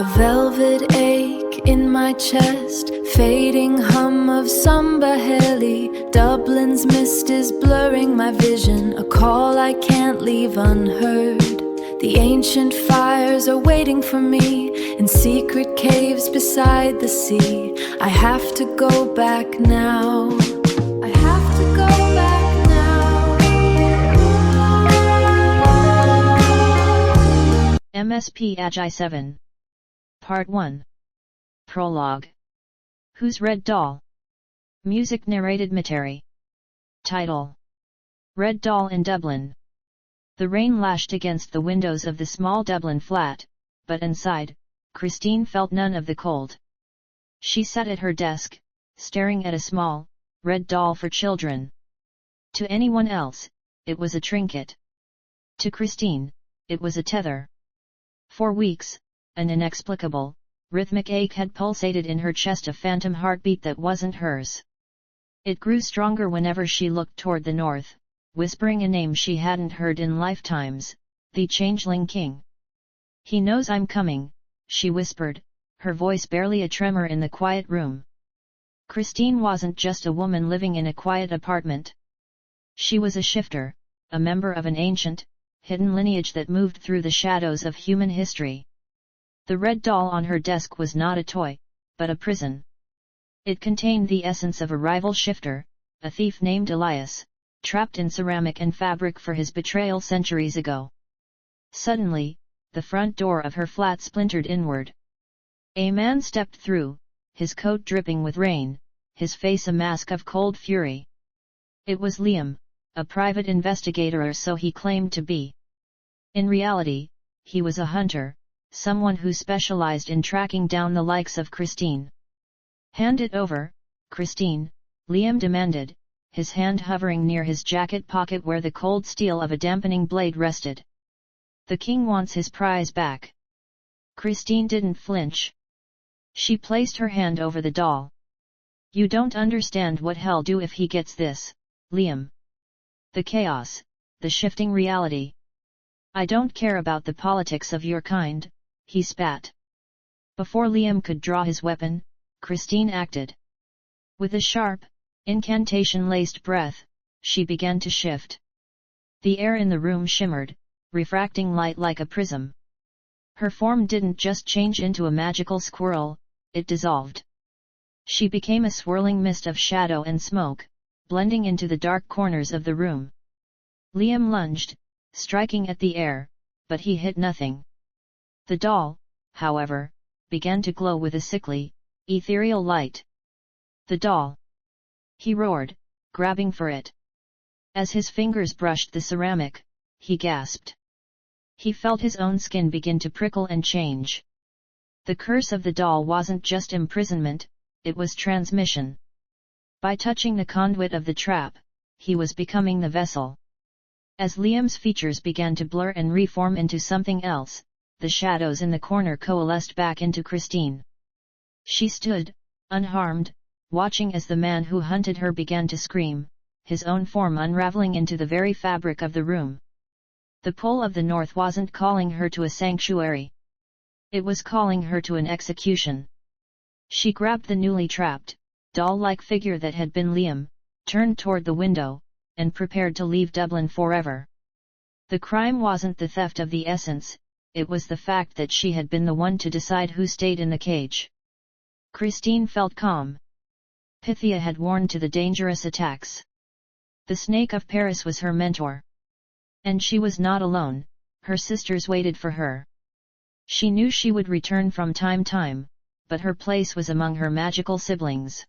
A velvet ache in my chest, fading hum of samba heli. Dublin's mist is blurring my vision, a call I can't leave unheard. The ancient fires are waiting for me in secret caves beside the sea. I have to go back now. I have to go back now. MSP Ági7. Part 1. Prologue. Who's Red Doll? Music narrated Materi. Title: Red Doll in Dublin. The rain lashed against the windows of the small Dublin flat, but inside, Christine felt none of the cold. She sat at her desk, staring at a small, red doll for children. To anyone else, it was a trinket. To Christine, it was a tether. For weeks, an inexplicable, rhythmic ache had pulsated in her chest, a phantom heartbeat that wasn't hers. It grew stronger whenever she looked toward the north, whispering a name she hadn't heard in lifetimes, the Changeling King. "He knows I'm coming," she whispered, her voice barely a tremor in the quiet room. Christine wasn't just a woman living in a quiet apartment. She was a shifter, a member of an ancient, hidden lineage that moved through the shadows of human history. The red doll on her desk was not a toy, but a prison. It contained the essence of a rival shifter, a thief named Elias, trapped in ceramic and fabric for his betrayal centuries ago. Suddenly, the front door of her flat splintered inward. A man stepped through, his coat dripping with rain, his face a mask of cold fury. It was Liam, a private investigator, or so he claimed to be. In reality, he was a hunter, someone who specialized in tracking down the likes of Christine. "Hand it over, Christine," Liam demanded, his hand hovering near his jacket pocket where the cold steel of a dampening blade rested. "The king wants his prize back." Christine didn't flinch. She placed her hand over the doll. "You don't understand what he'll do if he gets this, Liam. The chaos, the shifting reality. I don't care about the politics of your kind," he spat. Before Liam could draw his weapon, Christine acted. With a sharp, incantation-laced breath, she began to shift. The air in the room shimmered, refracting light like a prism. Her form didn't just change into a magical squirrel, it dissolved. She became a swirling mist of shadow and smoke, blending into the dark corners of the room. Liam lunged, striking at the air, but he hit nothing. The doll, however, began to glow with a sickly, ethereal light. "The doll!" he roared, grabbing for it. As his fingers brushed the ceramic, he gasped. He felt his own skin begin to prickle and change. The curse of the doll wasn't just imprisonment, it was transmission. By touching the conduit of the trap, he was becoming the vessel. As Liam's features began to blur and reform into something else, the shadows in the corner coalesced back into Christine. She stood, unharmed, watching as the man who hunted her began to scream, his own form unraveling into the very fabric of the room. The pull of the north wasn't calling her to a sanctuary. It was calling her to an execution. She grabbed the newly trapped, doll-like figure that had been Liam, turned toward the window, and prepared to leave Dublin forever. The crime wasn't the theft of the essence, it was the fact that she had been the one to decide who stayed in the cage. Christine felt calm. Pythia had warned to the dangerous attacks. The Snake of Paris was her mentor. And she was not alone, her sisters waited for her. She knew she would return from time, but her place was among her magical siblings.